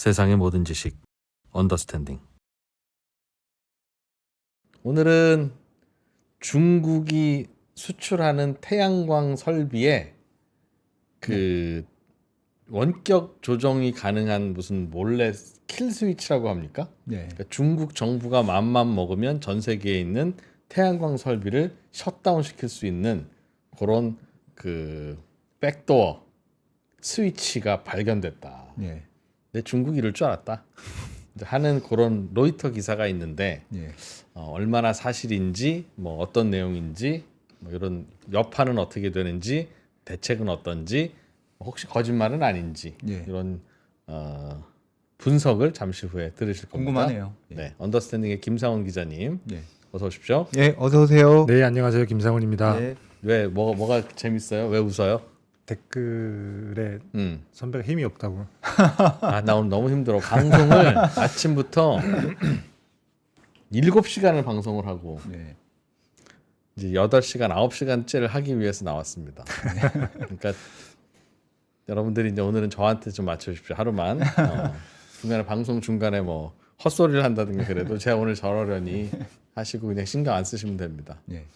세상의 모든 지식 언더스탠딩. 오늘은 중국이 수출하는 태양광 설비에 그 원격 조정이 가능한 무슨 몰래 킬 스위치라고 합니까? 네. 그러니까 중국 정부가 맘만 먹으면 전 세계에 있는 태양광 설비를 셧다운 시킬 수 있는 그런 그 백도어 스위치가 발견됐다. 네. 내 중국이 이럴 줄 알았다. 하는 그런 로이터 기사가 있는데 네. 얼마나 사실인지 뭐 어떤 내용인지 뭐 이런 여파는 어떻게 되는지 대책은 어떤지 혹시 거짓말은 아닌지 네. 이런 분석을 잠시 후에 들으실 겁니다. 궁금하네요. 네, 언더스탠딩의 김상훈 기자님 네. 어서 오십시오. 예, 어서 오세요. 네, 안녕하세요. 김상훈입니다. 네. 왜 뭐가 재밌어요? 왜 웃어요? 댓글에 선배가 힘이 없다고. 나 오늘 너무 힘들어. 방송을 아침부터 7시간을 방송을 하고 네. 이제 8시간, 9시간째를 하기 위해서 나왔습니다. 그러니까 여러분들이 이제 오늘은 저한테 좀 맞춰주십시오. 하루만. 중간에 방송 중간에 뭐 헛소리를 한다든가 그래도 제가 오늘 저러려니 하시고 그냥 신경 안 쓰시면 됩니다. 네.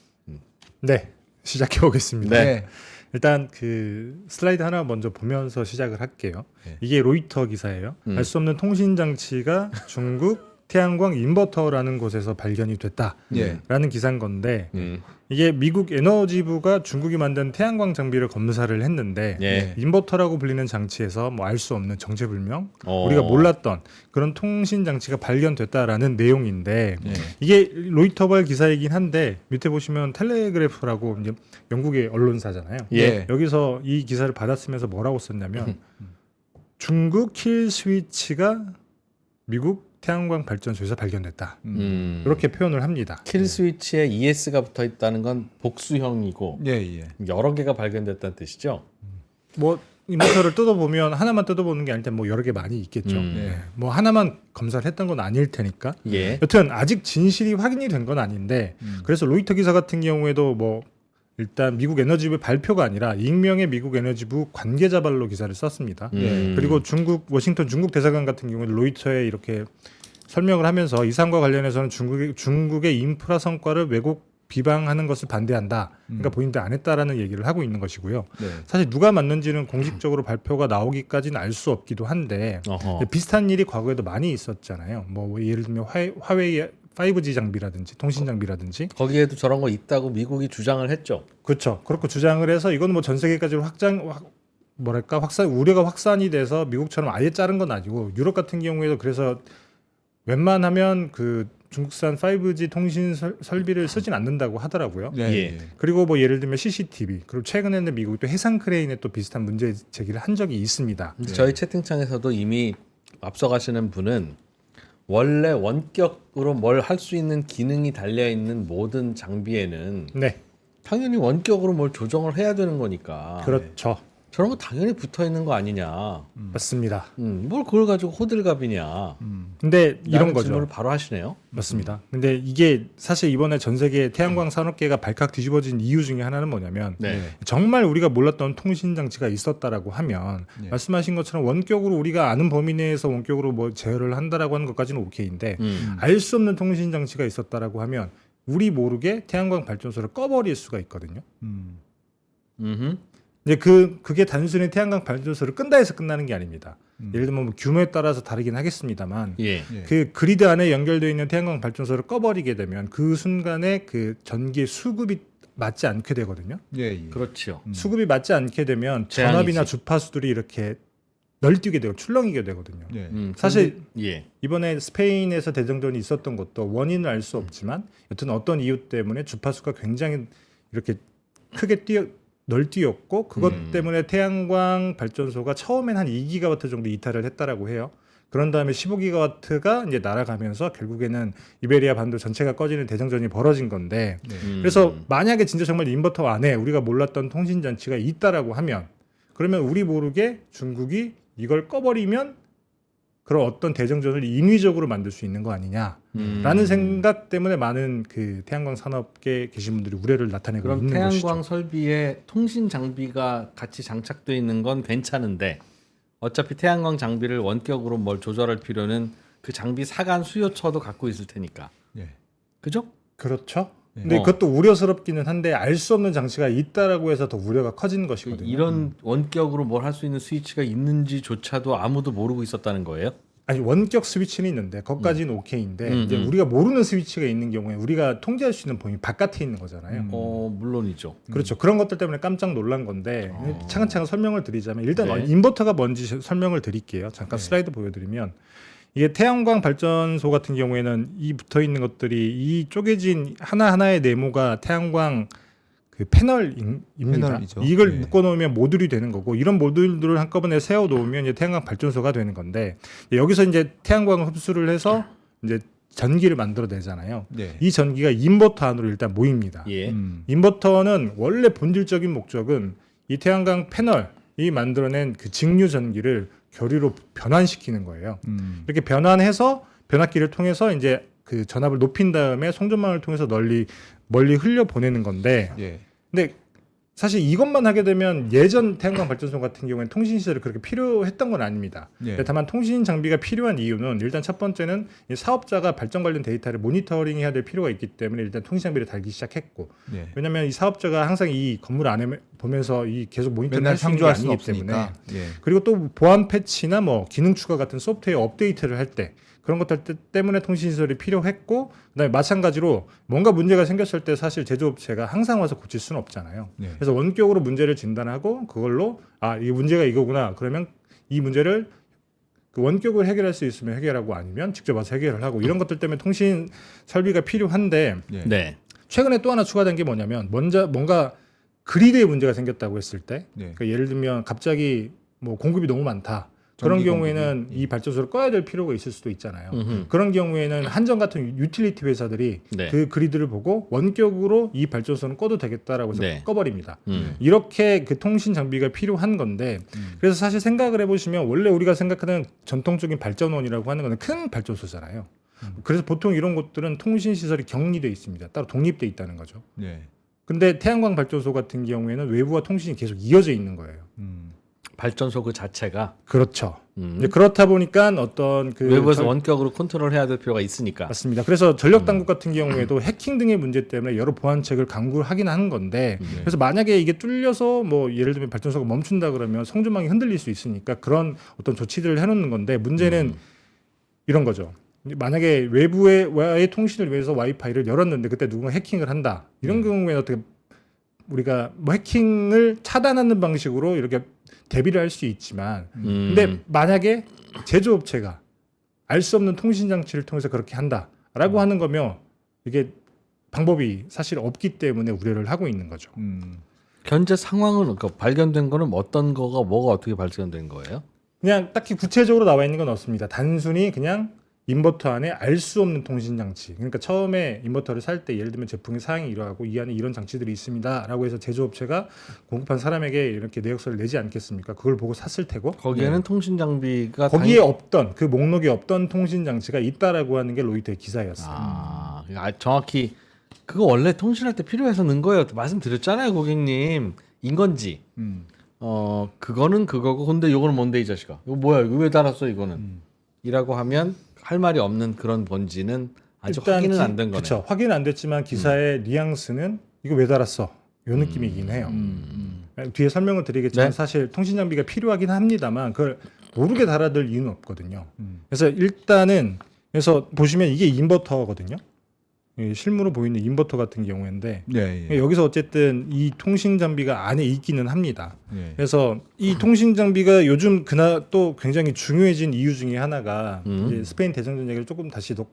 네, 시작해 보겠습니다. 네. 일단 그 슬라이드 하나 먼저 보면서 시작을 할게요. 네. 이게 로이터 기사예요. 알 수 없는 통신 장치가 중국 태양광 인버터라는 곳에서 발견이 됐다라는 네. 기사인 건데 음. 이게 미국 에너지부가 중국이 만든 태양광 장비를 검사를 했는데 예. 인버터라고 불리는 장치에서 뭐 알 수 없는 정체불명 어. 우리가 몰랐던 그런 통신 장치가 발견됐다라는 내용인데 네. 이게 로이터발 기사이긴 한데 밑에 보시면 텔레그래프라고 이제 영국의 언론사잖아요. 예. 여기서 이 기사를 받았으면서 뭐라고 썼냐면 중국 킬 스위치가 미국 태양광 발전소에서 발견됐다. 이렇게 표현을 합니다. 킬 스위치에 ES가 붙어 있다는 건 복수형이고 예, 예. 여러 개가 발견됐다는 뜻이죠. 뭐 인버터를 뜯어보면 하나만 뜯어보는 게 아닐 텐데 뭐 여러 개 많이 있겠죠. 네. 뭐 하나만 검사를 했던 건 아닐 테니까. 예. 여튼 아직 진실이 확인이 된 건 아닌데 그래서 로이터 기사 같은 경우에도 뭐 일단 미국 에너지부 발표가 아니라 익명의 미국 에너지부 관계자 발로 기사를 썼습니다. 그리고 워싱턴 중국 대사관 같은 경우는 로이터에 이렇게 설명을 하면서 이 사안과 관련해서는 중국의 인프라 성과를 왜곡 비방하는 것을 반대한다. 그러니까 본인들 안 했다라는 얘기를 하고 있는 것이고요. 네. 사실 누가 맞는지는 공식적으로 발표가 나오기까지는 알 수 없기도 한데 어허. 비슷한 일이 과거에도 많이 있었잖아요. 뭐 예를 들면 화웨이 5G 장비라든지 통신 장비라든지 거기에도 저런 거 있다고 미국이 주장을 했죠. 그렇죠. 그렇고 주장을 해서 이건 뭐 전 세계까지 우려가 확산이 돼서 미국처럼 아예 자른 건 아니고 유럽 같은 경우에도 그래서 웬만하면 그 중국산 5G 통신 설비를 쓰진 않는다고 하더라고요. 네. 예. 예. 그리고 뭐 예를 들면 CCTV 그리고 최근에는 미국이 또 해상 크레인에 또 비슷한 문제 제기를 한 적이 있습니다. 근데 저희 채팅창에서도 이미 앞서가시는 분은 원래 원격으로 뭘 할 수 있는 기능이 달려 있는 모든 장비에는 네, 당연히 원격으로 뭘 조정을 해야 되는 거니까 그렇죠. 저런 거 당연히 붙어 있는 거 아니냐. 맞습니다. 뭘 그걸 가지고 호들갑이냐. 근데 이런 라는 거죠. 질문을 바로 하시네요. 맞습니다. 근데 이게 사실 이번에 전 세계 태양광 산업계가 발칵 뒤집어진 이유 중에 하나는 뭐냐면 네. 정말 우리가 몰랐던 통신 장치가 있었다라고 하면 네. 말씀하신 것처럼 원격으로 우리가 아는 범위 내에서 원격으로 뭐 제어를 한다라고 하는 것까지는 오케이인데 알 수 없는 통신 장치가 있었다라고 하면 우리 모르게 태양광 발전소를 꺼버릴 수가 있거든요. 음흠. 근데 그게 단순히 태양광 발전소를 끈다 해서 끝나는 게 아닙니다. 예를 들면 뭐 규모에 따라서 다르긴 하겠습니다만 예. 예. 그 그리드 안에 연결되어 있는 태양광 발전소를 꺼버리게 되면 그 순간에 그 전기 수급이 맞지 않게 되거든요. 예, 예. 그렇죠. 수급이 맞지 않게 되면 재앙이지. 전압이나 주파수들이 이렇게 널뛰게 되고 출렁이게 되거든요. 예. 사실 예. 이번에 스페인에서 대정전이 있었던 것도 원인은 알 수 없지만 여튼 어떤 이유 때문에 주파수가 굉장히 이렇게 크게 널뛰었고 그것 때문에 태양광 발전소가 처음엔 한 2기가와트 정도 이탈을 했다라고 해요. 그런 다음에 15기가와트가 이제 날아가면서 결국에는 이베리아 반도 전체가 꺼지는 대정전이 벌어진 건데 네. 그래서 만약에 진짜 정말 인버터 안에 우리가 몰랐던 통신 장치가 있다라고 하면 그러면 우리 모르게 중국이 이걸 꺼버리면 그런 어떤 대정전을 인위적으로 만들 수 있는 거 아니냐라는 생각 때문에 많은 그 태양광 산업계에 계신 분들이 우려를 나타내고 그럼 있는 태양광 것이죠. 설비에 통신 장비가 같이 장착되어 있는 건 괜찮은데 어차피 태양광 장비를 원격으로 뭘 조절할 필요는 그 장비 사간 수요처도 갖고 있을 테니까. 예. 그죠? 그렇죠. 네. 근데 그것도 우려스럽기는 한데 알 수 없는 장치가 있다라고 해서 더 우려가 커지는 것이거든요. 이런 원격으로 뭘 할 수 있는 스위치가 있는지조차도 아무도 모르고 있었다는 거예요? 아니 원격 스위치는 있는데 거기까지는 오케이인데 이제 우리가 모르는 스위치가 있는 경우에 우리가 통제할 수 있는 범위 바깥에 있는 거잖아요. 물론이죠. 그렇죠. 그런 것들 때문에 깜짝 놀란 건데 차근차근 설명을 드리자면 일단 네. 인버터가 뭔지 설명을 드릴게요. 잠깐 슬라이드 보여드리면 이게 태양광 발전소 같은 경우에는 이 붙어 있는 것들이 이 쪼개진 하나하나의 네모가 태양광 그 패널입니다. 패널이죠. 이걸 네. 묶어놓으면 모듈이 되는 거고 이런 모듈들을 한꺼번에 세워 놓으면 이제 태양광 발전소가 되는 건데 여기서 이제 태양광을 흡수를 해서 이제 전기를 만들어내잖아요. 네. 이 전기가 인버터 안으로 일단 모입니다. 예. 인버터는 원래 본질적인 목적은 이 태양광 패널이 만들어낸 그 직류 전기를 교류로 변환시키는 거예요. 이렇게 변환해서 변압기를 통해서 이제 그 전압을 높인 다음에 송전망을 통해서 멀리 흘려 보내는 건데, 예. 근데 사실 이것만 하게 되면 예전 태양광 발전소 같은 경우에는 통신 시설이 그렇게 필요했던 건 아닙니다. 예. 다만 통신 장비가 필요한 이유는 일단 첫 번째는 이 사업자가 발전 관련 데이터를 모니터링해야 될 필요가 있기 때문에 일단 통신 장비를 달기 시작했고, 예. 왜냐하면 이 사업자가 항상 이 건물 안에 보면서 이 계속 모니터링 맨날 할 수 있는 게 상주할 수는 아니기 때문에 없으니까. 예. 그리고 또 보안 패치나 뭐 기능 추가 같은 소프트웨어 업데이트를 할 때 그런 것들 때문에 통신 시설이 필요했고 그다음에 마찬가지로 뭔가 문제가 생겼을 때 사실 제조업체가 항상 와서 고칠 수는 없잖아요. 네. 그래서 원격으로 문제를 진단하고 그걸로 이 문제가 이거구나. 그러면 이 문제를 그 원격으로 해결할 수 있으면 해결하고 아니면 직접 와서 해결을 하고 이런 것들 때문에 통신 설비가 필요한데 예. 네. 최근에 또 하나 추가된 게 뭐냐면 먼저 뭔가 그리드에 문제가 생겼다고 했을 때 네. 그러니까 예를 들면 갑자기 뭐 공급이 너무 많다. 그런 전기 경우에는 공급이. 이 발전소를 꺼야 될 필요가 있을 수도 있잖아요. 음흠. 그런 경우에는 한전 같은 유틸리티 회사들이 네. 그 그리드를 보고 원격으로 이 발전소는 꺼도 되겠다라고 해서 네. 꺼버립니다. 음. 이렇게 그 통신 장비가 필요한 건데 그래서 사실 생각을 해보시면 원래 우리가 생각하는 전통적인 발전원이라고 하는 것은 큰 발전소잖아요. 그래서 보통 이런 곳들은 통신 시설이 격리돼 있습니다. 따로 독립돼 있다는 거죠. 네. 근데 태양광 발전소 같은 경우에는 외부와 통신이 계속 이어져 있는 거예요. 발전소 그 자체가 그렇죠. 이제 그렇다 보니까 어떤 그 외부에서 원격으로 컨트롤해야 될 필요가 있으니까. 맞습니다. 그래서 전력 당국 같은 경우에도 해킹 등의 문제 때문에 여러 보안책을 강구를 하긴 하는 건데 그래서 만약에 이게 뚫려서 뭐 예를 들면 발전소가 멈춘다 그러면 송전망이 흔들릴 수 있으니까 그런 어떤 조치들을 해놓는 건데 문제는 이런 거죠. 만약에 외부와의 통신을 위해서 와이파이를 열었는데 그때 누군가 해킹을 한다. 이런 경우에 어떻게 우리가 뭐 해킹을 차단하는 방식으로 이렇게 대비를 할 수 있지만 근데 만약에 제조업체가 알 수 없는 통신 장치를 통해서 그렇게 한다라고 하는 거면 이게 방법이 사실 없기 때문에 우려를 하고 있는 거죠. 현재 상황은 그러니까 발견된 거는 어떤 거가 뭐가 어떻게 발견된 거예요? 그냥 딱히 구체적으로 나와 있는 건 없습니다. 단순히 그냥 인버터 안에 알 수 없는 통신 장치. 그러니까 처음에 인버터를 살 때 예를 들면 제품의 사양이 이러하고 이 안에 이런 장치들이 있습니다라고 해서 제조업체가 공급한 사람에게 이렇게 내역서를 내지 않겠습니까? 그걸 보고 샀을 테고 거기에는 통신 장비가 거기에 없던 그 목록에 없던 통신 장치가 있다라고 하는 게 로이터의 기사였어요. 정확히 그거 원래 통신할 때 필요해서 넣은 거예요. 말씀드렸잖아요, 고객님. 인건지. 그거는 그거고 근데 요거는 뭔데 이 자식아. 이거 뭐야? 이거 왜 달았어 이거는? 이라고 하면 할 말이 없는 그런 건지는 아직 확인은 안 된 거네요. 그렇죠. 확인은 안 됐지만 기사의 뉘앙스는 이거 왜 달았어? 요 느낌이긴 해요. 뒤에 설명을 드리겠지만 네. 사실 통신 장비가 필요하긴 합니다만 그걸 모르게 달아둘 이유는 없거든요. 그래서 일단은 그래서 보시면 이게 인버터거든요. 실무로 보이는 인버터 같은 경우인데 네. 예. 여기서 어쨌든 이 통신 장비가 안에 있기는 합니다. 예. 그래서 이 통신 장비가 요즘 또 굉장히 중요해진 이유 중에 하나가 이제 스페인 대장전 얘기를 조금 다시 더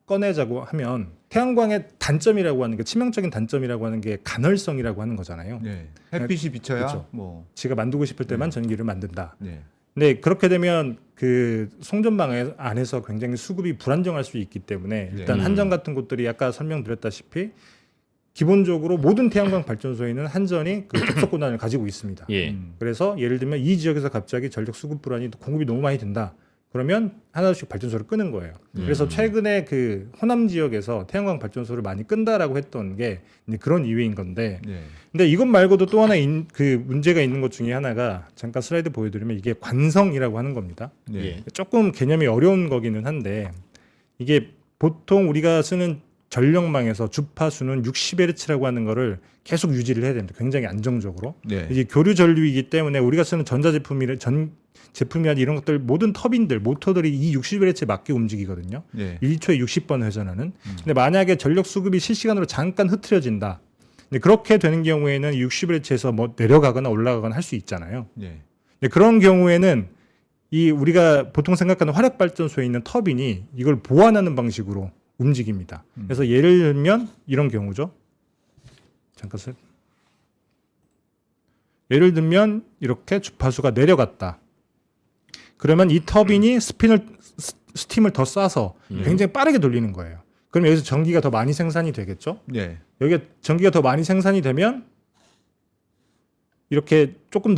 꺼내자고 하면 태양광의 단점이라고 하는 게 치명적인 단점이라고 하는 게 간헐성이라고 하는 거잖아요. 네. 햇빛이 비쳐야 그렇죠. 뭐. 지가 만들고 싶을 때만 전기를 만든다. 네. 근데 그렇게 되면 그 송전망 안에서 굉장히 수급이 불안정할 수 있기 때문에 일단 한전 같은 곳들이 아까 설명드렸다시피 기본적으로 모든 태양광 발전소에는 한전이 그 접속 권한을 가지고 있습니다. 예. 그래서 예를 들면 이 지역에서 갑자기 전력 수급 불안이 공급이 너무 많이 된다. 그러면 하나씩 발전소를 끄는 거예요. 그래서 최근에 그 호남 지역에서 태양광 발전소를 많이 끈다라고 했던 게 이제 그런 이유인 건데, 네. 근데 이것 말고도 또 하나 그 문제가 있는 것 중에 하나가 잠깐 슬라이드 보여드리면 이게 관성이라고 하는 겁니다. 네. 예. 조금 개념이 어려운 거기는 한데 이게 보통 우리가 쓰는 전력망에서 주파수는 60Hz라고 하는 거를 계속 유지를 해야 됩니다. 굉장히 안정적으로. 네. 이게 교류 전류이기 때문에 우리가 쓰는 제품이나 이런 것들 모든 터빈들, 모터들이 이 60Hz에 맞게 움직이거든요. 네. 1초에 60번 회전하는. 근데 만약에 전력 수급이 실시간으로 잠깐 흐트러진다. 근데 그렇게 되는 경우에는 60Hz에서 뭐 내려가거나 올라가거나 할 수 있잖아요. 네. 근데 그런 경우에는 이 우리가 보통 생각하는 화력 발전소에 있는 터빈이 이걸 보완하는 방식으로 움직입니다. 그래서 예를 들면 이런 경우죠. 잠깐 예를 들면 이렇게 주파수가 내려갔다. 그러면 이 터빈이 스팀을 더 쏴서 굉장히 빠르게 돌리는 거예요. 그럼 여기서 전기가 더 많이 생산이 되겠죠? 네. 여기가 전기가 더 많이 생산이 되면 이렇게 조금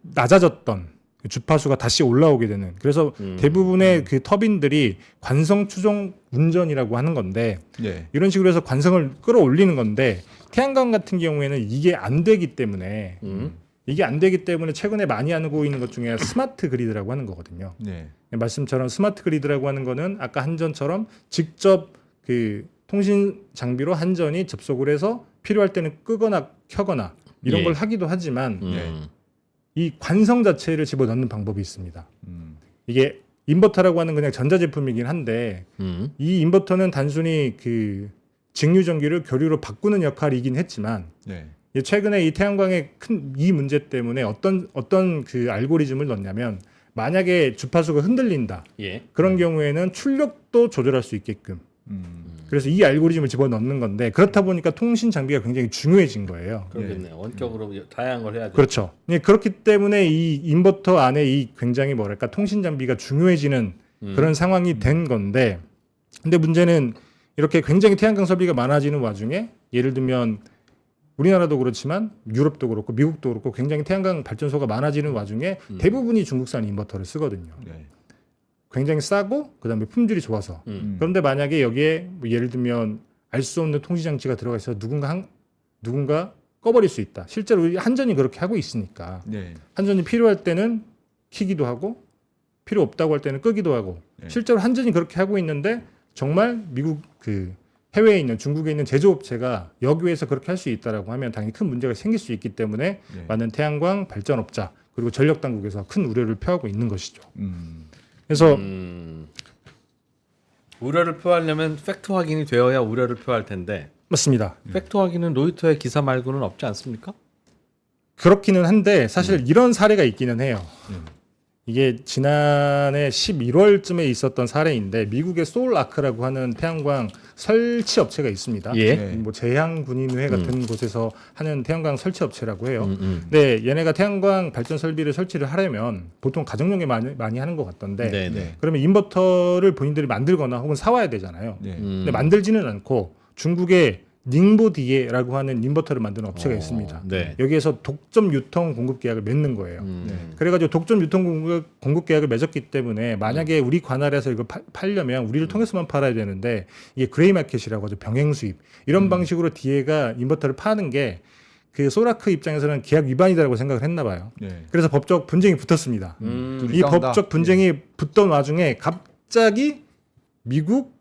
낮아졌던 주파수가 다시 올라오게 되는. 그래서 대부분의 그 터빈들이 관성 추종 운전이라고 하는 건데 네. 이런 식으로 해서 관성을 끌어올리는 건데 태양광 같은 경우에는 이게 안 되기 때문에 최근에 많이 하고 있는 것 중에 스마트 그리드라고 하는 거거든요. 네. 말씀처럼 스마트 그리드라고 하는 거는 아까 한전처럼 직접 그 통신 장비로 한전이 접속을 해서 필요할 때는 끄거나 켜거나 이런 예. 걸 하기도 하지만 네. 이 관성 자체를 집어넣는 방법이 있습니다. 이게 인버터라고 하는 그냥 전자제품이긴 한데 이 인버터는 단순히 그 직류 전기를 교류로 바꾸는 역할이긴 했지만 네. 최근에 이 태양광의 큰 이 문제 때문에 어떤 그 알고리즘을 넣냐면 만약에 주파수가 흔들린다. 예. 그런 경우에는 출력도 조절할 수 있게끔. 그래서 이 알고리즘을 집어넣는 건데 그렇다 보니까 통신 장비가 굉장히 중요해진 거예요. 그렇겠네요. 원격으로 다양한 걸 해야 돼. 그렇죠. 예, 그렇기 때문에 이 인버터 안에 이 굉장히 뭐랄까 통신 장비가 중요해지는 그런 상황이 된 건데, 근데 문제는 이렇게 굉장히 태양광 설비가 많아지는 와중에 예를 들면 우리나라도 그렇지만 유럽도 그렇고 미국도 그렇고 굉장히 태양광 발전소가 많아지는 와중에 대부분이 중국산 인버터를 쓰거든요. 네. 굉장히 싸고 그다음에 품질이 좋아서. 그런데 만약에 여기에 뭐 예를 들면 알 수 없는 통신 장치가 들어가 있어서 누군가 꺼버릴 수 있다. 실제로 우리 한전이 그렇게 하고 있으니까 네. 한전이 필요할 때는 키기도 하고 필요 없다고 할 때는 끄기도 하고 네. 실제로 한전이 그렇게 하고 있는데 정말 미국 그 해외에 있는 중국에 있는 제조업체가 여기에서 그렇게 할 수 있다라고 하면 당연히 큰 문제가 생길 수 있기 때문에 네. 많은 태양광 발전업자 그리고 전력 당국에서 큰 우려를 표하고 있는 것이죠. 음. 그래서 우려를 표하려면 팩트 확인이 되어야 우려를 표할 텐데 맞습니다. 팩트 확인은 로이터의 기사 말고는 없지 않습니까? 그렇기는 한데 사실 이런 사례가 있기는 해요. 이게 지난해 11월쯤에 있었던 사례인데 미국의 소울아크라고 하는 태양광 설치 업체가 있습니다. 예. 네. 뭐 제향군인회 같은 곳에서 하는 태양광 설치 업체라고 해요. 음. 근데 얘네가 태양광 발전 설비를 설치를 하려면 보통 가정용에 많이 하는 것 같던데 네, 네. 네. 그러면 인버터를 본인들이 만들거나 혹은 사와야 되잖아요. 네. 근데 만들지는 않고 중국의 닝보디에라고 하는 인버터를 만드는 업체가 있습니다. 네. 여기에서 독점 유통 공급 계약을 맺는 거예요. 네. 그래가지고 독점 유통 공급 계약을 맺었기 때문에 만약에 우리 관할에서 이걸 팔려면 우리를 통해서만 팔아야 되는데 이게 그레이 마켓이라고 하죠. 병행 수입 이런 방식으로 DA가 인버터를 파는 게 그 소라크 입장에서는 계약 위반이다라고 생각을 했나 봐요. 네. 그래서 법적 분쟁이 붙었습니다. 둘이 이 싸운다. 법적 분쟁이 붙던 와중에 갑자기 미국,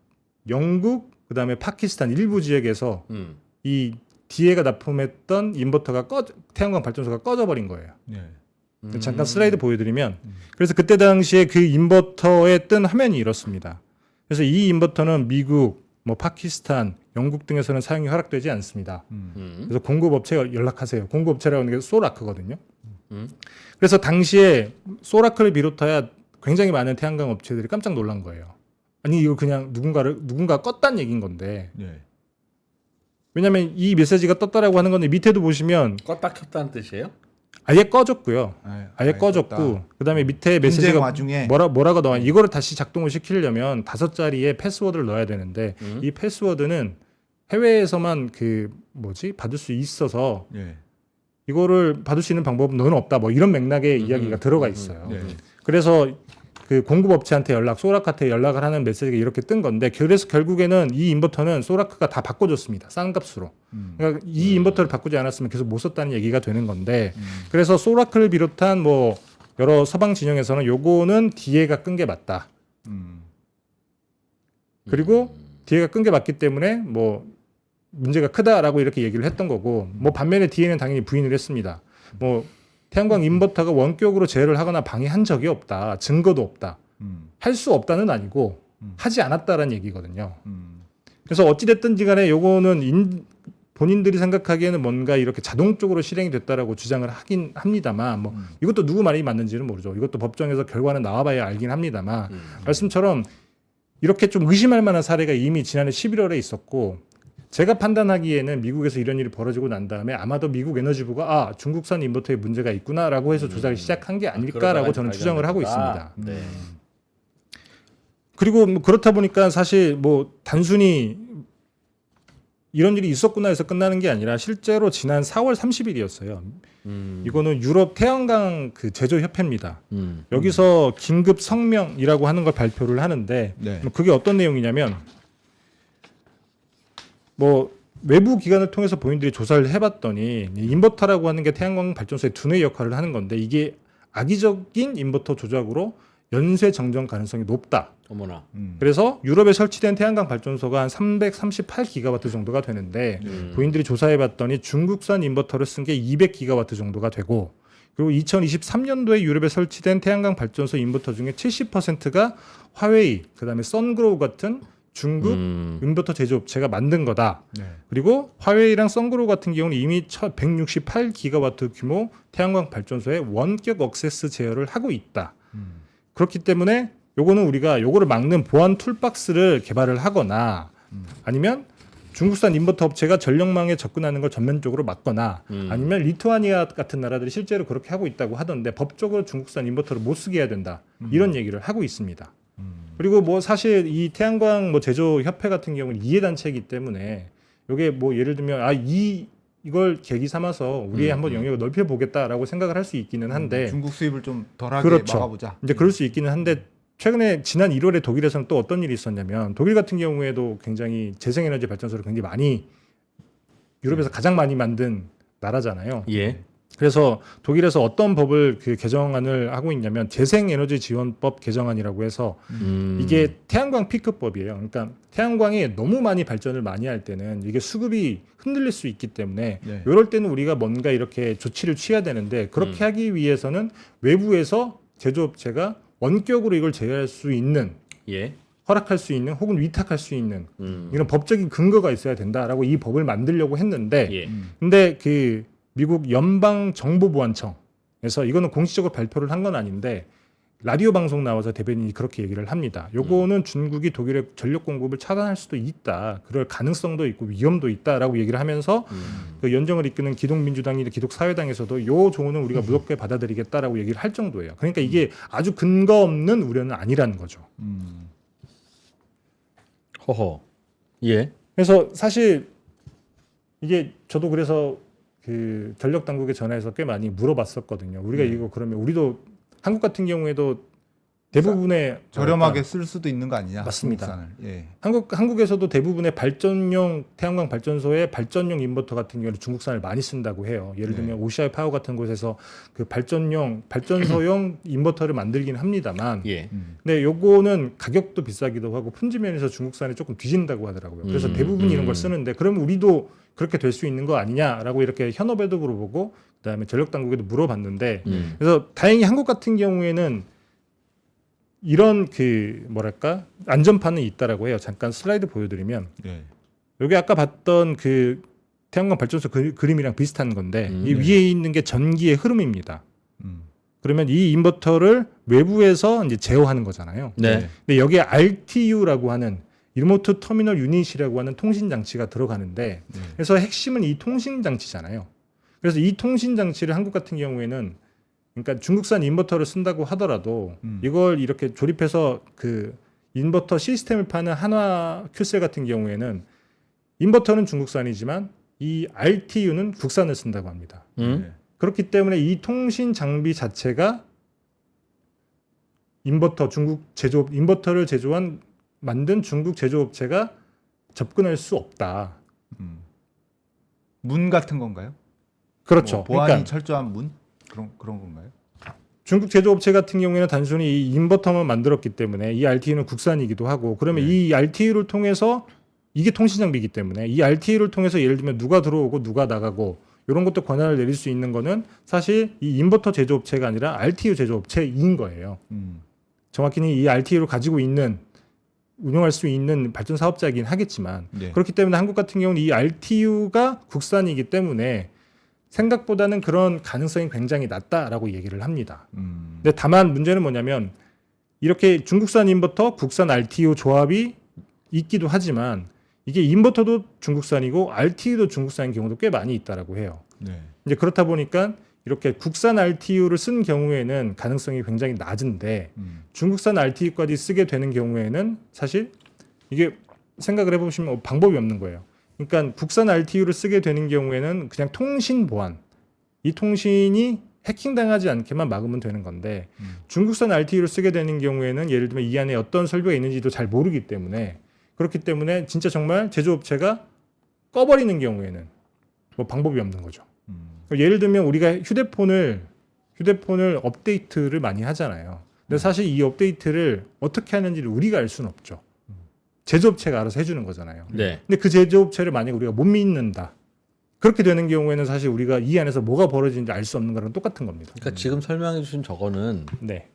영국, 그다음에 파키스탄 일부 지역에서 이 DA가 납품했던 인버터가 태양광 발전소가 꺼져버린 거예요. 네. 잠깐 슬라이드 보여드리면 그래서 그때 당시에 그 인버터에 뜬 화면이 이렇습니다. 그래서 이 인버터는 미국, 뭐 파키스탄, 영국 등에서는 사용이 허락되지 않습니다. 그래서 공급업체가 연락하세요. 공급업체라고 하는 게 소라크거든요. 그래서 당시에 소라크를 비롯하여 굉장히 많은 태양광 업체들이 깜짝 놀란 거예요. 아니 이거 그냥 누군가 껐다는 얘기인 건데 네. 왜냐하면 이 메시지가 떴다라고 하는 건데 밑에도 보시면 껐다 켰다는 뜻이에요? 아예 꺼졌고요. 아예 꺼졌고 껐다. 그다음에 밑에 분쟁 메시지가 와중에 뭐라고 나와 이거를 다시 작동을 시키려면 5자리의 패스워드를 넣어야 되는데 이 패스워드는 해외에서만 받을 수 있어서 네. 이거를 받을 수 있는 방법은 너는 없다 뭐 이런 맥락의 이야기가 들어가 있어요. 네. 그래서 그 공급업체한테 소라크한테 연락을 하는 메시지가 이렇게 뜬 건데 그래서 결국에는 이 인버터는 소라크가 다 바꿔줬습니다. 싼 값으로. 그러니까 이 인버터를 바꾸지 않았으면 계속 못 썼다는 얘기가 되는 건데 그래서 소라크를 비롯한 뭐 여러 서방 진영에서는 요거는 DA가 끈 게 맞다. 그리고 DA가 끈 게 맞기 때문에 뭐 문제가 크다라고 이렇게 얘기를 했던 거고 뭐 반면에 DA는 당연히 부인을 했습니다. 뭐 태양광 인버터가 원격으로 제어를 하거나 방해한 적이 없다. 증거도 없다. 할 수 없다는 아니고 하지 않았다라는 얘기거든요. 그래서 어찌됐든지 간에 요거는 본인들이 생각하기에는 뭔가 이렇게 자동적으로 실행이 됐다라고 주장을 하긴 합니다만 뭐 이것도 누구 말이 맞는지는 모르죠. 이것도 법정에서 결과는 나와봐야 알긴 합니다만 말씀처럼 이렇게 좀 의심할 만한 사례가 이미 지난해 11월에 있었고 제가 판단하기에는 미국에서 이런 일이 벌어지고 난 다음에 아마도 미국 에너지부가 중국산 인버터에 문제가 있구나라고 해서 조사를 시작한 게 아닐까라고 저는 추정을 하고 있습니다. 네. 그리고 뭐 그렇다 보니까 사실 뭐 단순히 이런 일이 있었구나 해서 끝나는 게 아니라 실제로 지난 4월 30일이었어요. 이거는 유럽 태양광 그 제조협회입니다. 여기서 긴급 성명이라고 하는 걸 발표를 하는데 네. 그게 어떤 내용이냐면 뭐 외부 기관을 통해서 본인들이 조사를 해봤더니 인버터라고 하는 게 태양광 발전소의 두뇌 역할을 하는 건데 이게 악의적인 인버터 조작으로 연쇄 정전 가능성이 높다. 어머나. 그래서 유럽에 설치된 태양광 발전소가 한 338기가와트 정도가 되는데 본인들이 조사해봤더니 중국산 인버터를 쓴 게 200기가와트 정도가 되고 그리고 2023년도에 유럽에 설치된 태양광 발전소 인버터 중에 70%가 화웨이, 그다음에 선그로우 같은 중국 인버터 제조업체가 만든 거다. 네. 그리고 화웨이랑 선그로우 같은 경우는 이미 168기가와트 규모 태양광 발전소에 원격 억세스 제어를 하고 있다. 그렇기 때문에 요거는 우리가 요거를 막는 보안 툴박스를 개발을 하거나 아니면 중국산 인버터 업체가 전력망에 접근하는 걸 전면적으로 막거나 아니면 리투아니아 같은 나라들이 실제로 그렇게 하고 있다고 하던데 법적으로 중국산 인버터를 못 쓰게 해야 된다. 이런 얘기를 하고 있습니다. 그리고 뭐 사실 이 태양광 뭐 제조 협회 같은 경우는 이해 단체이기 때문에 요게 뭐 예를 들면 이걸 계기 삼아서 우리 한번 영역을 넓혀 보겠다라고 생각을 할 수 있기는 한데 중국 수입을 좀 덜하게 그렇죠. 막아보자. 이제 그럴 수 있기는 한데 최근에 지난 1월에 독일에서는 또 어떤 일이 있었냐면 독일 같은 경우에도 굉장히 재생에너지 발전소를 굉장히 많이 유럽에서 가장 많이 만든 나라잖아요. 예. 그래서 독일에서 어떤 법을 그 개정안을 하고 있냐면 재생에너지 지원법 개정안이라고 해서 이게 태양광 피크법이에요. 그러니까 태양광이 너무 많이 발전을 많이 할 때는 이게 수급이 흔들릴 수 있기 때문에 네. 이럴 때는 우리가 뭔가 이렇게 조치를 취해야 되는데 그렇게 하기 위해서는 외부에서 제조업체가 원격으로 이걸 제어할 수 있는 예. 허락할 수 있는 혹은 위탁할 수 있는 이런 법적인 근거가 있어야 된다라고 이 법을 만들려고 했는데 예. 근데 그 미국 연방정보보안청에서 이거는 공식적으로 발표를 한 건 아닌데 라디오 방송 나와서 대변인이 그렇게 얘기를 합니다. 요거는 중국이 독일의 전력 공급을 차단할 수도 있다. 그럴 가능성도 있고 위험도 있다라고 얘기를 하면서 그 연정을 이끄는 기독민주당이나 기독사회당에서도 요 조언은 우리가 무겁게 받아들이겠다라고 얘기를 할 정도예요. 그러니까 이게 아주 근거 없는 우려는 아니라는 거죠. 허허. 예. 그래서 사실 이게 저도 그래서 그 전력 당국에 전화해서 꽤 많이 물어봤었거든요. 우리가 이거 그러면 우리도 한국 같은 경우에도 대부분의 저렴하게 쓸 수도 있는 거 아니냐? 맞습니다. 중국산을. 예. 한국에서도 대부분의 발전용 태양광 발전소의 발전용 인버터 같은 경우는 중국산을 많이 쓴다고 해요. 예를 들면 오시아이 파워 같은 곳에서 그 발전소용 인버터를 만들긴 합니다만, 예. 근데 요거는 가격도 비싸기도 하고 품질 면에서 중국산이 조금 뒤진다고 하더라고요. 그래서 대부분 이런 걸 쓰는데 그러면 우리도 그렇게 될 수 있는 거 아니냐라고 이렇게 현업에도 물어보고 그다음에 전력 당국에도 물어봤는데 그래서 다행히 한국 같은 경우에는 이런 그 뭐랄까 안전판은 있다라고 해요. 잠깐 슬라이드 보여드리면 예. 여기 아까 봤던 그 태양광 발전소 그림이랑 비슷한 건데 이 네. 위에 있는 게 전기의 흐름입니다. 음. 그러면 이 인버터를 외부에서 이제 제어하는 거잖아요. 네. 근데 여기에 RTU라고 하는 리모트 터미널 유닛이라고 하는 통신 장치가 들어가는데 네. 그래서 핵심은 이 통신 장치잖아요. 그래서 이 통신 장치를 한국 같은 경우에는 그러니까 중국산 인버터를 쓴다고 하더라도 이걸 이렇게 조립해서 그 인버터 시스템을 파는 한화 큐셀 같은 경우에는 인버터는 중국산이지만 이 RTU는 국산을 쓴다고 합니다. 네. 그렇기 때문에 이 통신 장비 자체가 인버터 중국 제조업 인버터를 제조한 만든 중국 제조업체가 접근할 수 없다. 문 같은 건가요? 그렇죠. 뭐 보안이 그러니까 철저한 문 그런 건가요? 중국 제조업체 같은 경우에는 단순히 이 인버터만 만들었기 때문에 이 RTU는 국산이기도 하고 그러면 이 RTU를 통해서 이게 통신 장비이기 때문에 이 RTU를 통해서 예를 들면 누가 들어오고 누가 나가고 이런 것도 권한을 내릴 수 있는 거는 사실 이 인버터 제조업체가 아니라 RTU 제조업체인 거예요. 정확히는 이 RTU를 가지고 있는 운영할 수 있는 발전 사업자이긴 하겠지만 네. 그렇기 때문에 한국 같은 경우는 이 RTU가 국산이기 때문에 생각보다는 그런 가능성이 굉장히 낮다라고 얘기를 합니다. 근데 다만 문제는 뭐냐면 이렇게 중국산 인버터, 국산 RTU 조합이 있기도 하지만 이게 인버터도 중국산이고 RTU도 중국산인 경우도 꽤 많이 있다라고 해요. 네. 이제 그렇다 보니까 이렇게 국산 RTU를 쓴 경우에는 가능성이 굉장히 낮은데 중국산 RTU까지 쓰게 되는 경우에는 사실 이게 생각을 해보시면 방법이 없는 거예요. 그러니까 국산 RTU를 쓰게 되는 경우에는 그냥 통신 보안, 이 통신이 해킹당하지 않게만 막으면 되는 건데 중국산 RTU를 쓰게 되는 경우에는 예를 들면 이 안에 어떤 설비가 있는지도 잘 모르기 때문에 그렇기 때문에 진짜 정말 제조업체가 꺼버리는 경우에는 뭐 방법이 없는 거죠. 예를 들면 우리가 휴대폰을 업데이트를 많이 하잖아요. 근데 사실 이 업데이트를 어떻게 하는지를 우리가 알 수는 없죠. 제조업체가 알아서 해주는 거잖아요. 네. 근데 그 제조업체를 만약 우리가 못 믿는다. 그렇게 되는 경우에는 사실 우리가 이 안에서 뭐가 벌어지는지 알 수 없는 거랑 똑같은 겁니다. 그러니까 지금 설명해 주신 저거는 네.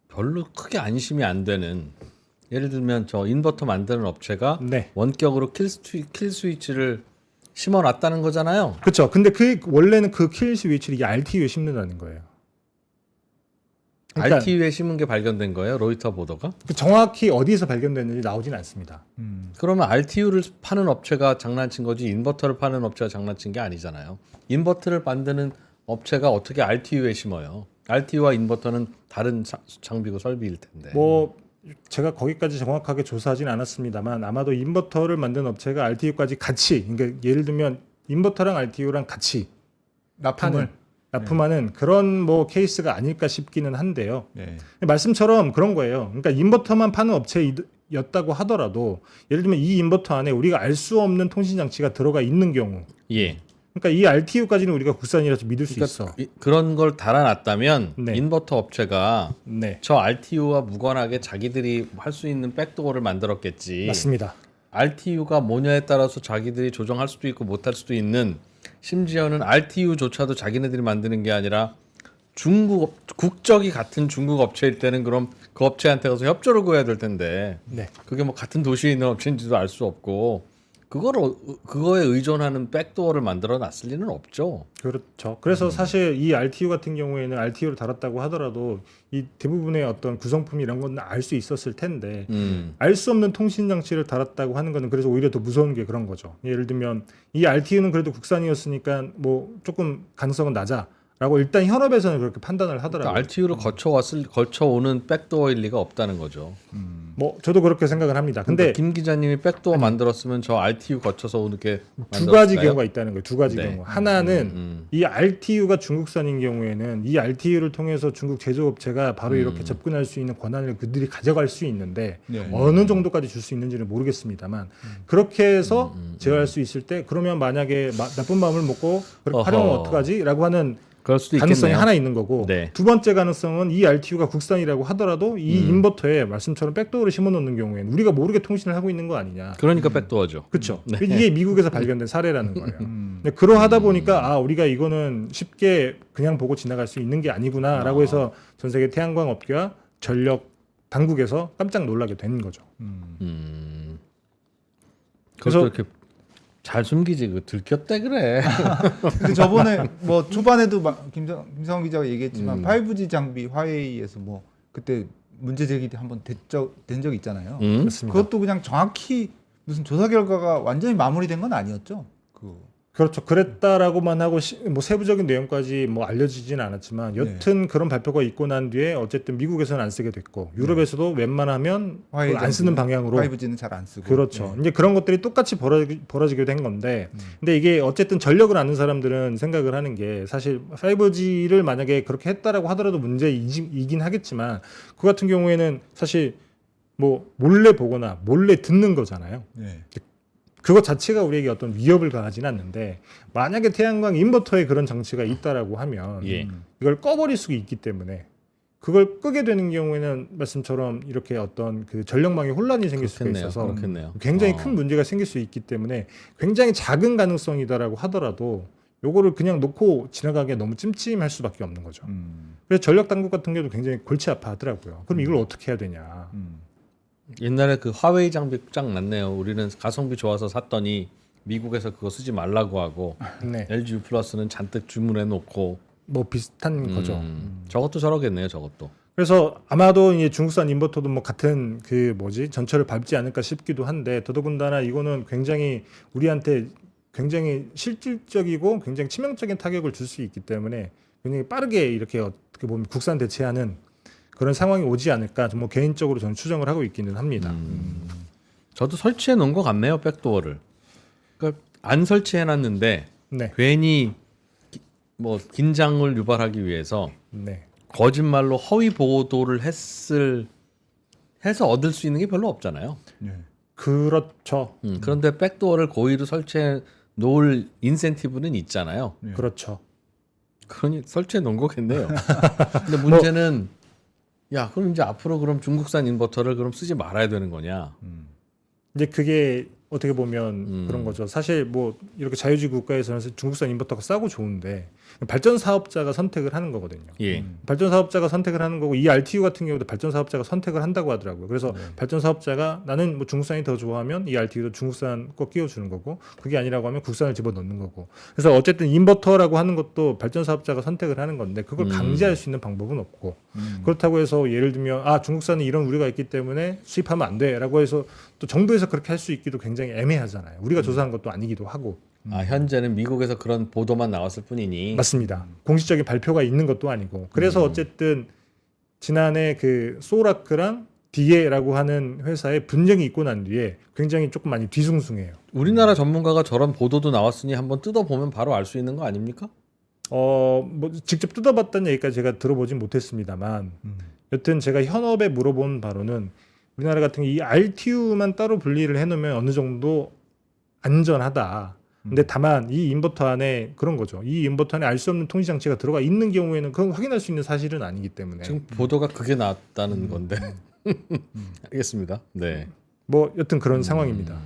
별로 크게 안심이 안 되는 예를 들면 저 인버터 만드는 업체가 네. 원격으로 킬 스위치를 심어 놨다는 거잖아요. 그렇죠. 근데 그 원래는 그 킬 스위치를 이 RTU에 심는다는 거예요. 그러니까 RTU에 심은 게 발견된 거예요. 로이터 보도가. 그 정확히 어디에서 발견됐는지 나오진 않습니다. 그러면 RTU를 파는 업체가 장난친 거지 인버터를 파는 업체가 장난친 게 아니잖아요. 인버터를 만드는 업체가 어떻게 RTU에 심어요? RTU와 인버터는 다른 장비고 설비일 텐데. 뭐 제가 거기까지 정확하게 조사하진 않았습니다만 아마도 인버터를 만든 업체가 RTU까지 같이 그러니까 예를 들면 인버터랑 RTU랑 같이 납품하는 그런 뭐 케이스가 아닐까 싶기는 한데요. 네. 말씀처럼 그런 거예요. 그러니까 인버터만 파는 업체였다고 하더라도 예를 들면 이 인버터 안에 우리가 알 수 없는 통신 장치가 들어가 있는 경우, 예. 그러니까 이 RTU까지는 우리가 국산이라서 믿을 수 있어. 그런 걸 달아놨다면 네. 인버터 업체가 네, 저 RTU와 무관하게 자기들이 할 수 있는 백도어를 만들었겠지. 맞습니다. RTU가 뭐냐에 따라서 자기들이 조정할 수도 있고 못할 수도 있는 심지어는 RTU조차도 자기네들이 만드는 게 아니라 국적이 같은 중국 업체일 때는 그럼 그 업체한테 가서 협조를 구해야 될 텐데 네, 그게 뭐 같은 도시에 있는 업체인지도 알 수 없고 그거에 의존하는 백도어를 만들어 놨을 리는 없죠. 그렇죠. 그래서 사실 이 RTU 같은 경우에는 RTU를 달았다고 하더라도 이 대부분의 어떤 구성품 이런 건 알 수 있었을 텐데 알 수 없는 통신 장치를 달았다고 하는 거는 그래서 오히려 더 무서운 게 그런 거죠. 예를 들면 이 RTU는 그래도 국산이었으니까 뭐 조금 가능성은 낮아라고 일단 현업에서는 그렇게 판단을 하더라고요. 그러니까 RTU를 거쳐오는 백도어일 리가 없다는 거죠. 뭐 저도 그렇게 생각을 합니다. 근데 그러니까 김 기자님이 백도어 만들었으면 저 RTU 거쳐서 오게 두 가지 경우가 있다는 거예요. 두 가지 네. 경우. 하나는 이 RTU가 중국산인 경우에는 이 RTU를 통해서 중국 제조업체가 바로 이렇게 접근할 수 있는 권한을 그들이 가져갈 수 있는데 네. 어느 정도까지 줄 수 있는지는 모르겠습니다만 그렇게 해서 제어할 수 있을 때 그러면 만약에 나쁜 마음을 먹고 그렇게 활용하면 어떡하지?라고 하는 그럴 수도 가능성이 있겠네요. 하나 있는 거고 네. 두 번째 가능성은 이 RTU가 국산이라고 하더라도 이 인버터에 말씀처럼 백도어를 심어놓는 경우에는 우리가 모르게 통신을 하고 있는 거 아니냐. 그러니까 백도어죠. 그렇죠. 이게 미국에서 발견된 사례라는 거예요. 근데 그러하다 보니까 우리가 이거는 쉽게 그냥 보고 지나갈 수 있는 게 아니구나라고 해서 전 세계 태양광 업계와 전력 당국에서 깜짝 놀라게 된 거죠. 그래서 이렇게 잘 숨기지 그 들켰대 그래. 근데 저번에 뭐 초반에도 김상훈 기자가 얘기했지만 5G 장비 화웨이에서 뭐 그때 문제 제기 한번 된 적 있잖아요. 그렇습니다. 그것도 그냥 정확히 무슨 조사 결과가 완전히 마무리된 건 아니었죠. 그렇죠. 그랬다라고만 하고 뭐 세부적인 내용까지 뭐 알려지진 않았지만 여튼 그런 발표가 있고 난 뒤에 어쨌든 미국에서는 안 쓰게 됐고 유럽에서도 웬만하면 그걸 안 쓰는 방향으로 5G는 잘 안 쓰고 그렇죠. 이제 그런 것들이 똑같이 벌어지게 된 건데 근데 이게 어쨌든 전력을 아는 사람들은 생각을 하는 게 사실 5G를 만약에 그렇게 했다라고 하더라도 문제이긴 하겠지만 그 같은 경우에는 사실 뭐 몰래 보거나 몰래 듣는 거잖아요. 네. 그것 자체가 우리에게 어떤 위협을 가하지는 않는데 만약에 태양광 인버터에 그런 장치가 있다라고 하면 예. 이걸 꺼버릴 수가 있기 때문에 그걸 끄게 되는 경우에는 말씀처럼 이렇게 어떤 그 전력망에 혼란이 생길 수가 있어서 그렇겠네요. 굉장히 큰 문제가 생길 수 있기 때문에 굉장히 작은 가능성이다라고 하더라도 요거를 그냥 놓고 지나가기가 너무 찜찜할 수밖에 없는 거죠. 그래서 전력 당국 같은 경우도 굉장히 골치 아파하더라고요. 그럼 이걸 어떻게 해야 되냐. 옛날에 그 화웨이 장비 짱 났네요. 우리는 가성비 좋아서 샀더니 미국에서 그거 쓰지 말라고 하고 네. LG U 플러스는 잔뜩 주문해 놓고 뭐 비슷한 거죠. 저것도 저러겠네요. 저것도. 그래서 아마도 이제 중국산 인버터도 뭐 같은 그 뭐지 전철을 밟지 않을까 싶기도 한데 더더군다나 이거는 굉장히 우리한테 굉장히 실질적이고 굉장히 치명적인 타격을 줄 수 있기 때문에 굉장히 빠르게 이렇게 어떻게 보면 국산 대체하는 그런 상황이 오지 않을까 뭐 개인적으로 저는 추정을 하고 있기는 합니다. 저도 설치해 놓은 것 같네요. 백도어를. 그러니까 안 설치해 놨는데 네, 괜히 뭐 긴장을 유발하기 위해서 네, 거짓말로 허위 보도를 해서 얻을 수 있는 게 별로 없잖아요. 네. 그렇죠, 그런데 백도어를 고의로 설치해 놓을 인센티브는 있잖아요. 그렇죠. 그러니 설치해 놓은 거겠네요. 근데 문제는 야, 그럼 이제 앞으로 그럼 중국산 인버터를 그럼 쓰지 말아야 되는 거냐? 이제 그게 어떻게 보면 그런 거죠. 사실 뭐 이렇게 자유주의 국가에서는 중국산 인버터가 싸고 좋은데 발전 사업자가 선택을 하는 거거든요. 예. 발전 사업자가 선택을 하는 거고 이 RTU 같은 경우도 발전 사업자가 선택을 한다고 하더라고요. 그래서 발전 사업자가 나는 뭐 중국산이 더 좋아하면 이 RTU도 중국산 거 끼워주는 거고 그게 아니라고 하면 국산을 집어넣는 거고. 그래서 어쨌든 인버터라고 하는 것도 발전 사업자가 선택을 하는 건데 그걸 강제할 수 있는 방법은 없고 그렇다고 해서 예를 들면 아 중국산은 이런 우려가 있기 때문에 수입하면 안 돼라고 해서 또 정부에서 그렇게 할 수 있기도 굉장히 애매하잖아요. 우리가 조사한 것도 아니기도 하고. 아, 현재는 미국에서 그런 보도만 나왔을 뿐이니. 맞습니다. 공식적인 발표가 있는 것도 아니고. 그래서 어쨌든 지난해 그 소라크랑 디에라고 하는 회사에 분쟁이 있고 난 뒤에 굉장히 조금 많이 뒤숭숭해요. 우리나라 전문가가 저런 보도도 나왔으니 한번 뜯어보면 바로 알 수 있는 거 아닙니까? 뭐 직접 뜯어봤다는 얘기까지 제가 들어보진 못했습니다만 여튼 제가 현업에 물어본 바로는 우리나라 같은 이 RTU만 따로 분리를 해놓으면 어느 정도 안전하다. 근데 다만 이 인버터 안에 그런 거죠. 이 인버터 안에 알 수 없는 통신 장치가 들어가 있는 경우에는 그건 확인할 수 있는 사실은 아니기 때문에 지금 보도가 그게 나왔다는 건데. 알겠습니다. 네. 뭐 여튼 그런 상황입니다.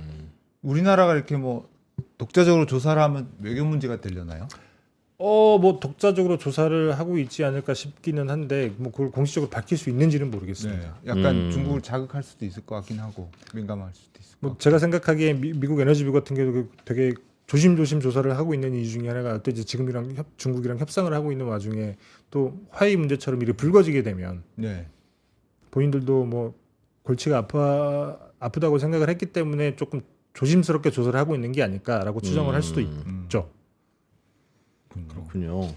우리나라가 이렇게 뭐 독자적으로 조사를 하면 외교 문제가 되려나요? 뭐 독자적으로 조사를 하고 있지 않을까 싶기는 한데 뭐 그걸 공식적으로 밝힐 수 있는지는 모르겠습니다. 약간 중국을 자극할 수도 있을 것 같긴 하고 민감할 수도 있을 것 뭐 같고. 제가 생각하기에 미국 에너지부 같은 경우도 되게 조심조심 조사를 하고 있는 이유 중에 하나가 또 이제 지금이랑 중국이랑 협상을 하고 있는 와중에 또 화해 문제처럼 일이 불거지게 되면 네. 본인들도 뭐 골치가 아프다고 생각을 했기 때문에 조금 조심스럽게 조사를 하고 있는 게 아닐까라고 추정을 할 수도 있죠. 그렇군요.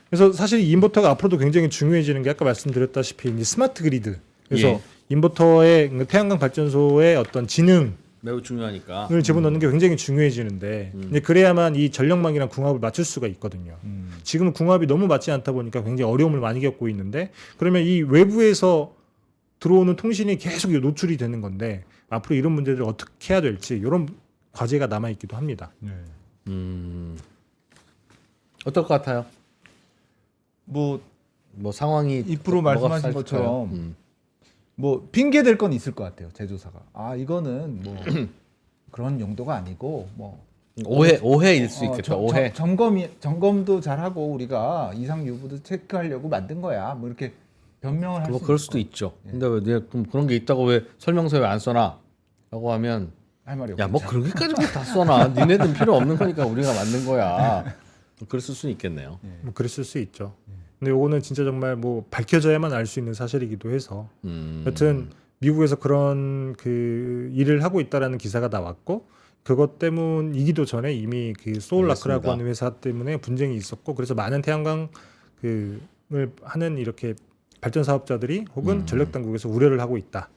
그래서 사실 이 인버터가 앞으로도 굉장히 중요해지는 게 아까 말씀드렸다시피 이제 스마트 그리드. 그래서 예. 인버터의 태양광 발전소의 어떤 지능을 매우 중요하니까. 집어넣는 게 굉장히 중요해지는데 이제 그래야만 이 전력망이랑 궁합을 맞출 수가 있거든요. 지금은 궁합이 너무 맞지 않다 보니까 굉장히 어려움을 많이 겪고 있는데 그러면 이 외부에서 들어오는 통신이 계속 노출이 되는 건데 앞으로 이런 문제들을 어떻게 해야 될지 이런 과제가 남아 있기도 합니다. 네. 어떨 것 같아요? 뭐 뭐 상황이 2% 뭐가 말씀하신 쌀까요? 것처럼 뭐 핑계 될 건 있을 것 같아요. 제조사가 이거는 뭐 그런 용도가 아니고 뭐 오해일 수 있겠다. 오해. 점검도 잘 하고 우리가 이상 유부도 체크하려고 만든 거야. 뭐 이렇게 변명을 할 뭐 수 그럴 수도 있죠. 근데 왜 내가 그럼 그런 게 있다고 왜 설명서에 안 써놔?라고 하면 할 말이 없죠. 야 뭐 그렇게까지 다 써놔. 니네들은 필요 없는 거니까 우리가 만든 거야. 그랬을 수는 있겠네요. 뭐 그랬을 수 있죠. 근데 요거는 진짜 정말 뭐 밝혀져야만 알 수 있는 사실이기도 해서 여튼 미국에서 그런 그 일을 하고 있다라는 기사가 나왔고 그것 때문이기도 전에 이미 그 소울라크라고 알겠습니다. 하는 회사 때문에 분쟁이 있었고 그래서 많은 태양광 그을 하는 이렇게 발전 사업자들이 혹은 전력 당국에서 우려를 하고 있다.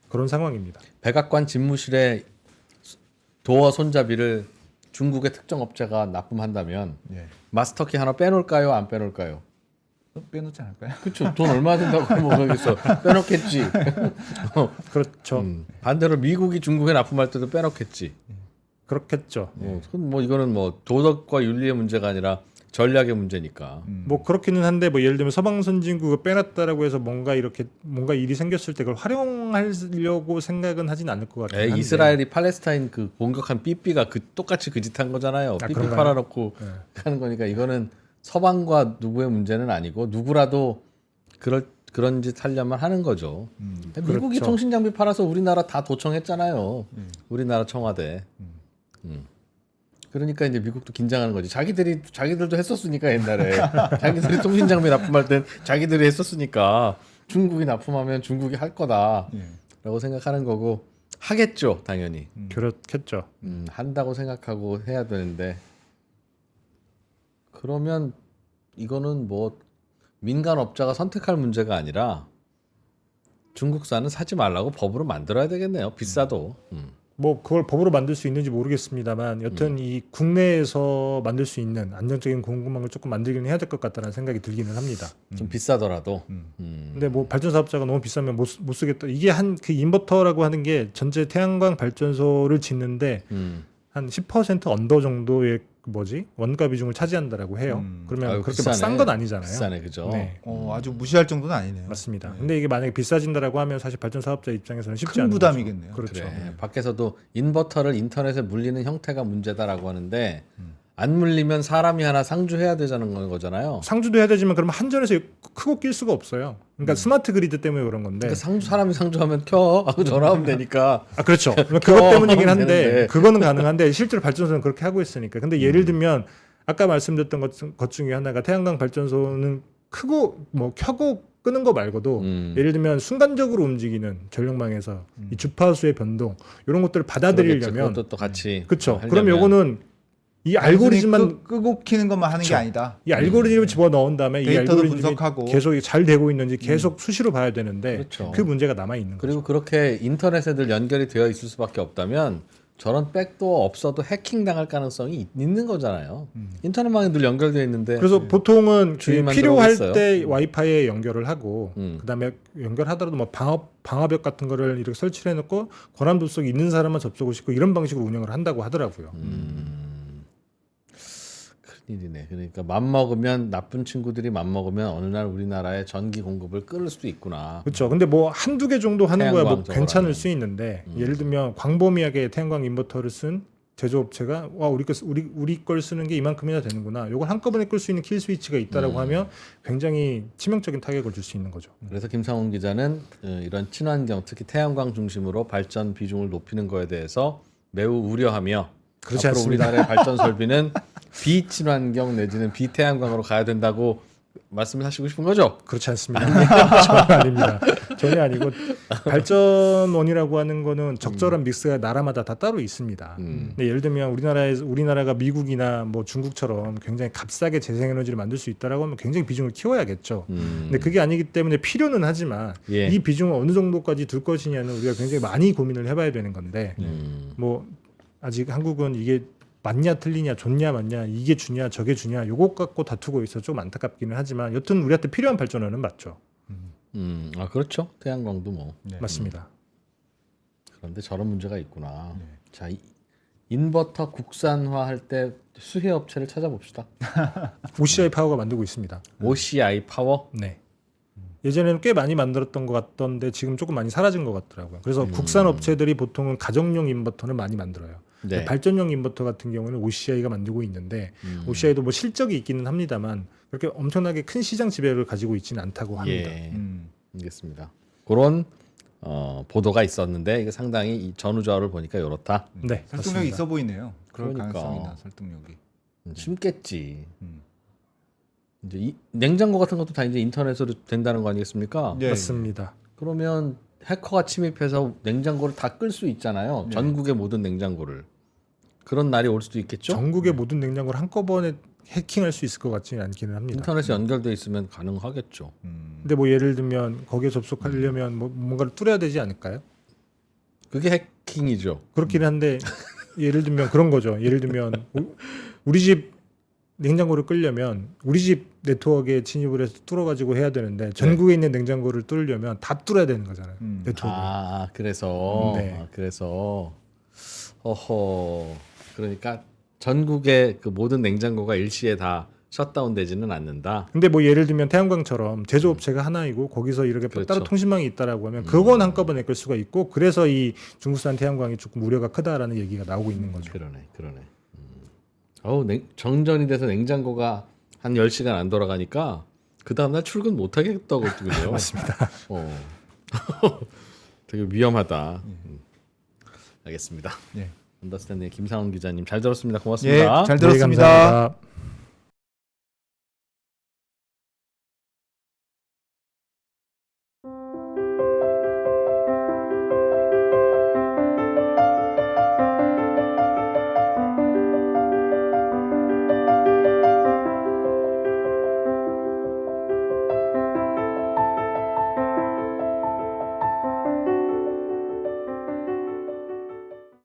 그런 상황입니다. 백악관 집무실에 도어 손잡이를 중국의 특정 업체가 납품한다면 예. 마스터키 하나 빼놓을까요? 안 빼놓을까요? 빼놓지 않을까요? 그렇죠. 돈 얼마 든다고 뭐 그러겠어. 빼놓겠지. 그렇죠. 반대로 미국이 중국에 납품할 때도 빼놓겠지. 그렇겠죠. 그럼 뭐 이거는 뭐 도덕과 윤리의 문제가 아니라 전략의 문제니까. 뭐 그렇기는 한데 뭐 예를 들면 서방 선진국을 빼놨다라고 해서 뭔가 일이 생겼을 때 그걸 활용하려고 생각은 하진 않을 것 같아요. 이스라엘이 팔레스타인 그 공격한 삐삐가 똑같이 그 짓 한 거잖아요. 삐삐 그런가요? 팔아놓고 하는 거니까 이거는 서방과 누구의 문제는 아니고 누구라도 그런 짓 하려면 하는 거죠. 미국이 그렇죠. 통신 장비 팔아서 우리나라 다 도청했잖아요. 우리나라 청와대. 그러니까 이제 미국도 긴장하는 거지. 자기들도 했었으니까 옛날에 자기들이 통신 장비 납품할 땐 자기들이 했었으니까 중국이 납품하면 중국이 할 거다라고 생각하는 거고 하겠죠, 당연히. 그렇겠죠. 한다고 생각하고 해야 되는데 그러면 이거는 뭐 민간 업자가 선택할 문제가 아니라 중국산은 사지 말라고 법으로 만들어야 되겠네요. 비싸도. 뭐 그걸 법으로 만들 수 있는지 모르겠습니다만 여튼 이 국내에서 만들 수 있는 안정적인 공급망을 조금 만들기는 해야 될 것 같다는 생각이 들기는 합니다. 좀 비싸더라도. 근데 뭐 발전 사업자가 너무 비싸면 못 쓰겠다. 이게 한 그 인버터라고 하는 게 전체 태양광 발전소를 짓는데 한 10% 언더 정도의 원가 비중을 차지한다라고 해요. 그러면 아유, 그렇게 막 싼 건 아니잖아요. 비싸네, 그죠? 네. 아주 무시할 정도는 아니네요. 맞습니다. 근데 이게 만약에 비싸진다라고 하면 사실 발전 사업자 입장에서는 쉽지 큰 않은 부담이겠네요. 거죠. 그렇죠. 그래. 밖에서도 인버터를 인터넷에 물리는 형태가 문제다라고 하는데 안 물리면 사람이 하나 상주해야 되자는 거잖아요. 상주도 해야 되지만 그러면 한전에서 크고 낄 수가 없어요. 그러니까 스마트 그리드 때문에 그런 건데. 그러니까 사람이 상주하면 켜 하고 전화하면 되니까. 아 그렇죠. 그것 때문이긴 한데 되는데. 그거는 가능한데 실제로 발전소는 그렇게 하고 있으니까. 근데 예를 들면 아까 말씀드렸던 것 중에 하나가 태양광 발전소는 크고 뭐 켜고 끄는 거 말고도 예를 들면 순간적으로 움직이는 전력망에서 이 주파수의 변동 이런 것들을 받아들이려면 그것도 또 같이. 그렇죠. 하려면. 그럼 요거는 이 알고리즘만 끄고 키는 것만 하는 게 아니다. 이 알고리즘을 집어 넣은 다음에 이 데이터도 알고리즘이 분석하고. 계속 잘 되고 있는지 계속 수시로 봐야 되는데 그렇죠. 그 문제가 남아 있는 거죠. 그리고 그렇게 인터넷에 늘 연결이 되어 있을 수밖에 없다면 저런 백도 없어도 해킹 당할 가능성이 있는 거잖아요. 인터넷망에 늘 연결되어 있는데. 그래서 보통은 그 주의만 필요할 들어오겠어요. 때 와이파이에 연결을 하고 그다음에 연결하더라도 뭐 방화벽 같은 거를 이렇게 설치를 해놓고 권한 도속이 있는 사람만 접속을 시키고 이런 방식으로 운영을 한다고 하더라고요. 큰일이네. 그러니까 맘먹으면 나쁜 친구들이 맘먹으면 어느 날 우리나라의 전기 공급을 끊을 수도 있구나. 그렇죠. 근데 뭐 한두 개 정도 하는 거야 뭐 태양광 저거라면. 괜찮을 수 있는데 예를 들면 광범위하게 태양광 인버터를 쓴 제조업체가 와 우리 걸 쓰는 게 이만큼이나 되는구나. 요걸 한꺼번에 끌 수 있는 킬 스위치가 있다라고 하면 굉장히 치명적인 타격을 줄 수 있는 거죠. 그래서 김상훈 기자는 이런 친환경, 특히 태양광 중심으로 발전 비중을 높이는 거에 대해서 매우 우려하며 그렇지 앞으로 않습니다. 우리나라의 발전 설비는 비친환경 내지는 비태양광으로 가야 된다고 말씀을 하시고 싶은 거죠? 그렇지 않습니다. 전혀 아닙니다. 전혀 아니고 발전원이라고 하는 거는 적절한 믹스가 나라마다 다 따로 있습니다. 근데 예를 들면 우리나라가 미국이나 뭐 중국처럼 굉장히 값싸게 재생에너지를 만들 수 있다라고 하면 굉장히 비중을 키워야겠죠. 근데 그게 아니기 때문에 필요는 하지만 예. 이 비중을 어느 정도까지 둘 것이냐는 우리가 굉장히 많이 고민을 해봐야 되는 건데 뭐 아직 한국은 이게 맞냐 틀리냐 좋냐 맞냐 이게 주냐 저게 주냐 요것 갖고 다투고 있어 좀 안타깝기는 하지만 여튼 우리한테 필요한 발전원은 맞죠. 아 그렇죠. 태양광도 뭐. 네. 맞습니다. 그런데 저런 문제가 있구나. 자, 인버터 국산화할 때 수혜 업체를 찾아봅시다. OCI 파워가 만들고 있습니다. OCI 파워. 네. 예전에는 꽤 많이 만들었던 것 같던데 지금 조금 많이 사라진 것 같더라고요. 그래서 국산 업체들이 보통은 가정용 인버터를 많이 만들어요. 네. 발전용 인버터 같은 경우는 OCI가 만들고 있는데 OCI도 뭐 실적이 있기는 합니다만 그렇게 엄청나게 큰 시장 지배를 가지고 있지는 않다고 합니다. 예. 알겠습니다. 그런 보도가 있었는데 이게 상당히 이 전후좌우를 보니까 이렇다. 네, 설득력이 맞습니다. 있어 보이네요. 그럴 그러니까. 가능성이나 설득력이. 심겠지. 음. 이제 이 냉장고 같은 것도 다 이제 인터넷으로 된다는 거 아니겠습니까? 예. 맞습니다. 그러면 해커가 침입해서 냉장고를 다 끌 수 있잖아요. 네. 전국의 모든 냉장고를. 그런 날이 올 수도 있겠죠. 전국의 모든 냉장고를 한꺼번에 해킹할 수 있을 것 같지는 않기는 합니다. 인터넷이 연결돼 있으면 가능하겠죠. 근데 뭐 예를 들면 거기에 접속하려면 뭐 뭔가를 뚫어야 되지 않을까요? 그게 해킹이죠. 그렇긴 한데 예를 들면 그런 거죠. 예를 들면 우리 집 냉장고를 끌려면 우리 집 네트워크에 진입을 해서 뚫어가지고 해야 되는데 전국에 있는 냉장고를 뚫으려면 다 뚫어야 되는 거잖아요. 네트워크. 아 그래서 네. 그래서 그러니까 전국의 그 모든 냉장고가 일시에 다 셧다운 되지는 않는다. 근데 뭐 예를 들면 태양광처럼 제조업체가 하나이고 거기서 이렇게 그렇죠. 따로 통신망이 있다라고 하면 그건 한꺼번에 끌 수가 있고 그래서 이 중국산 태양광이 조금 우려가 크다라는 얘기가 나오고 있는 거죠. 그러네. 정전이 돼서 냉장고가 한 10시간 안 돌아가니까 그 다음날 출근 못 하겠다거든요. 맞습니다. 되게 위험하다. 알겠습니다. 네. 언더스탠딩의 김상훈 기자님 잘 들었습니다. 고맙습니다. 예, 잘 네, 들었습니다. 감사합니다.